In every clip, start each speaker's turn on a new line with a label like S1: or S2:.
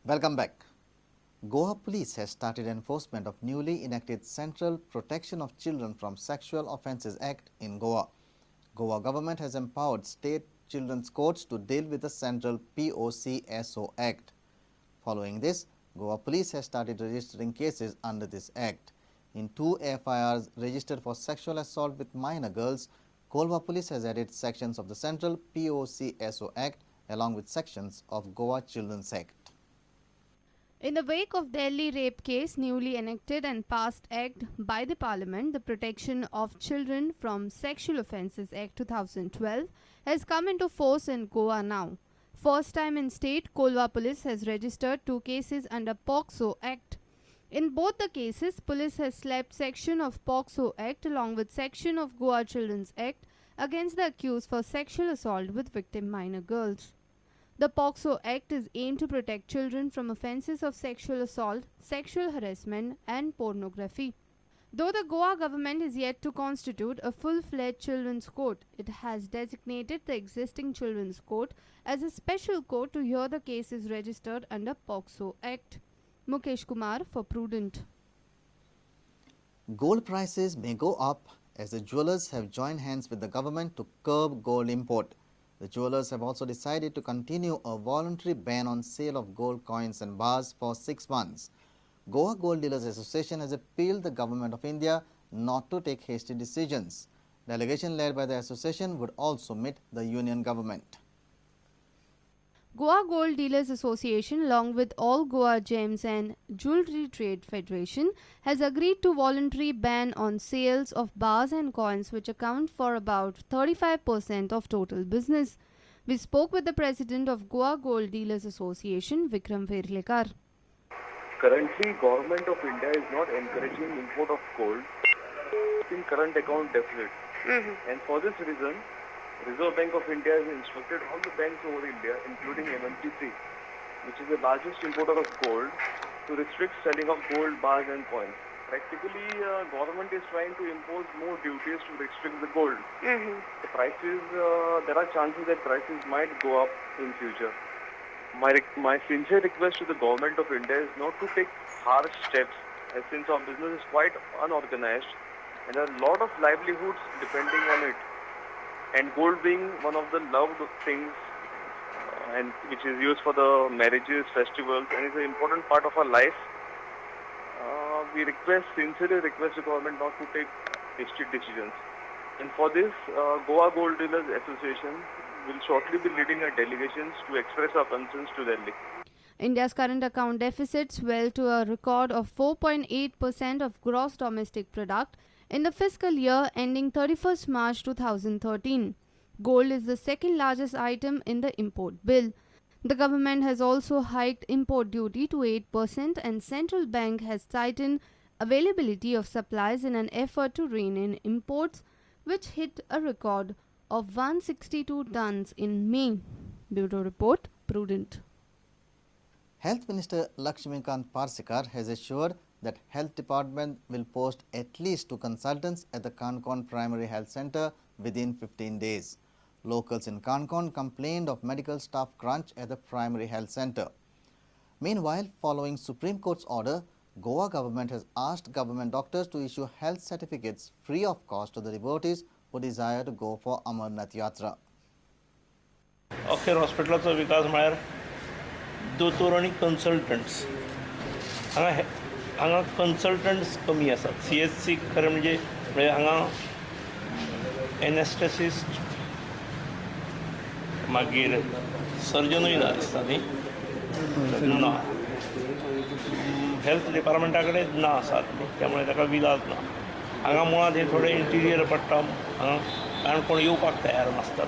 S1: Welcome back. Goa Police has started enforcement of newly enacted Central Protection of Children from Sexual Offences Act in Goa. Goa government has empowered state children's courts to deal with the Central POCSO Act. Following this, Goa Police has started registering cases under this act. In 2 FIRs registered for sexual assault with minor girls, Goa Police has added sections of the Central POCSO Act along with sections of Goa Children's Act.
S2: In the wake of Delhi rape case newly enacted and passed Act by the Parliament, the Protection of Children from Sexual Offences Act 2012 has come into force in Goa now. First time in state, Kolwa Police has registered 2 cases under POCSO Act. In both the cases, police has slapped section of POCSO Act along with section of Goa Children's Act against the accused for sexual assault with victim minor girls. The POCSO Act is aimed to protect children from offences of sexual assault, sexual harassment and pornography. Though the Goa government is yet to constitute a full-fledged children's court, it has designated the existing children's court as a special court to hear the cases registered under POCSO Act. Mukesh Kumar for Prudent.
S1: Gold prices may go up as the jewellers have joined hands with the government to curb gold import. The jewellers have also decided to continue a voluntary ban on sale of gold coins and bars for 6 months. Goa Gold Dealers Association has appealed the Government of India not to take hasty decisions. Delegation led by the association would also meet the union government.
S2: Goa Gold Dealers Association along with all Goa Gems and Jewellery Trade Federation has agreed to voluntary ban on sales of bars and coins which account for about 35% of total business. We spoke with the president of Goa Gold Dealers Association, Vikram Verlekar.
S3: Currently, Government of India is not encouraging import of gold in current account deficit. And for this reason, Reserve Bank of India has instructed all the banks over India, including MNC3, which is the largest importer of gold, to restrict selling of gold bars and coins. Practically, government is trying to impose more duties to restrict the gold. The prices, there are chances that prices might go up in future. My sincere request to the Government of India is not to take harsh steps, as since our business is quite unorganized and there are a lot of livelihoods depending on it. And gold being one of the loved things and which is used for the marriages, festivals, and is an important part of our life, we sincerely request the government not to take hasty decisions. And for this, Goa Gold Dealers Association will shortly be leading our delegations to express our concerns to Delhi.
S2: India's current account deficit swelled to a record of 4.8% of gross domestic product in the fiscal year ending 31st March 2013. Gold is the second largest item in the import bill. The government has also hiked import duty to 8% and central bank has tightened availability of supplies in an effort to rein in imports, which hit a record of 162 tons in May. Bureau Report, Prudent.
S1: Health Minister Lakshmikant Parsekar has assured that Health Department will post at least 2 consultants at the Kankon Primary Health Centre within 15 days. Locals in Kankon complained of medical staff crunch at the Primary Health Centre. Meanwhile, following Supreme Court's order, Goa government has asked government doctors to issue health certificates free of cost to the devotees who desire to go for Amarnath Yatra.
S4: अखेर हॉस्पिटलाचो विकास म्हळ्यार दोतोर आनी consultants हांगा consultants कमी आसात. CHC खरें म्हणजे हांगा एनेस्थेसिस्ट मागीर सर्जनूय ना दिसता न्ही ना हेल्थ डिपार्टमेंटा कडेन ना आसात न्ही त्यामुळे ताका विलाज ना. हांगा मुळांत हे थोडे इंटिरियर पडटा हांगा कारण कोण येवपाक तयार नासतात.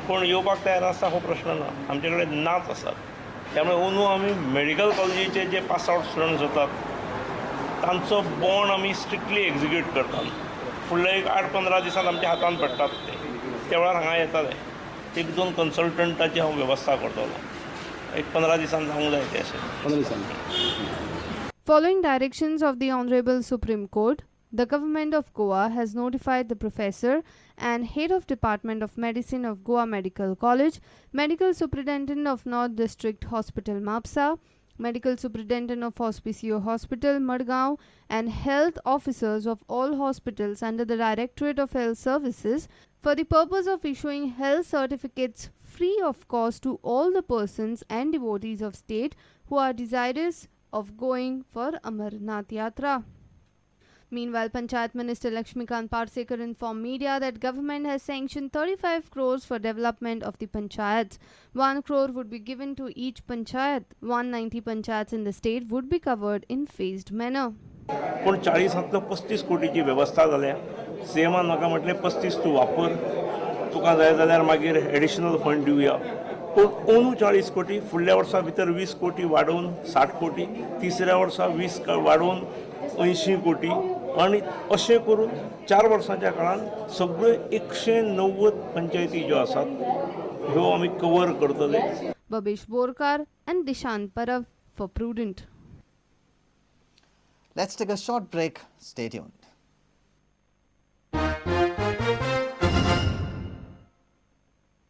S4: कोण येवपाक तयार आसता हो प्रश्न ना आमचे कडेन नाच आसात. त्यामुळे अंदू आमी मेडिकल कॉलेजीचे जे पास आवट स्टुडंट्स जातात तांचो बॉन्ड आमी स्ट्रिक्टली एग्जिक्यूट करतात. फुडले एक 8-15 दिसांत आमच्या हातांत पडटात ते त्या वेळार हांगा येताले. 1-2 कन्सल्टंटाची हांव वेवस्था करतलो. एक 15 दिसांत जावंक जाय ते अशें 15 दिसांनी.
S2: Following directions of the Honorable Supreme Court, the Government of Goa has notified the Professor and Head of Department of Medicine of Goa Medical College, Medical Superintendent of North District Hospital Mapsa, Medical Superintendent of Hospicio Hospital, Madgaon, and health officers of all hospitals under the Directorate of Health Services for the purpose of issuing health certificates free of cost to all the persons and devotees of state who are desirous of going for Amarnath Yatra. Meanwhile, Panchayat Minister Lakshmikant Parsekar informed media that government has sanctioned 35 crores for development of the panchayats. 1 crore would be given to each panchayat. 190 panchayats in the state would be covered in phased manner.
S4: पण 40 35 कोटीची व्यवस्था जाल्या. सीएमान म्हाका म्हटलें 35 तूं वापर, तुका जाय जाल्यार मागीर एडिशनल फंड दिवया. पूण अंदू 40 कोटी फुडल्या वर्सा भितर 20 कोटी वाडोवन 60 कोटी, तिसऱ्या वर्सा 20 वाडोवन 80 कोटी आणि अशें करून 4 वर्सांच्या काळान सगळ्यो 190 पंचायती ज्यो आसात ह्यो आमी कवर करतले.
S2: Babesh Borkar and Dishant Parav for Prudent.
S1: Let's take a short break. Stay tuned.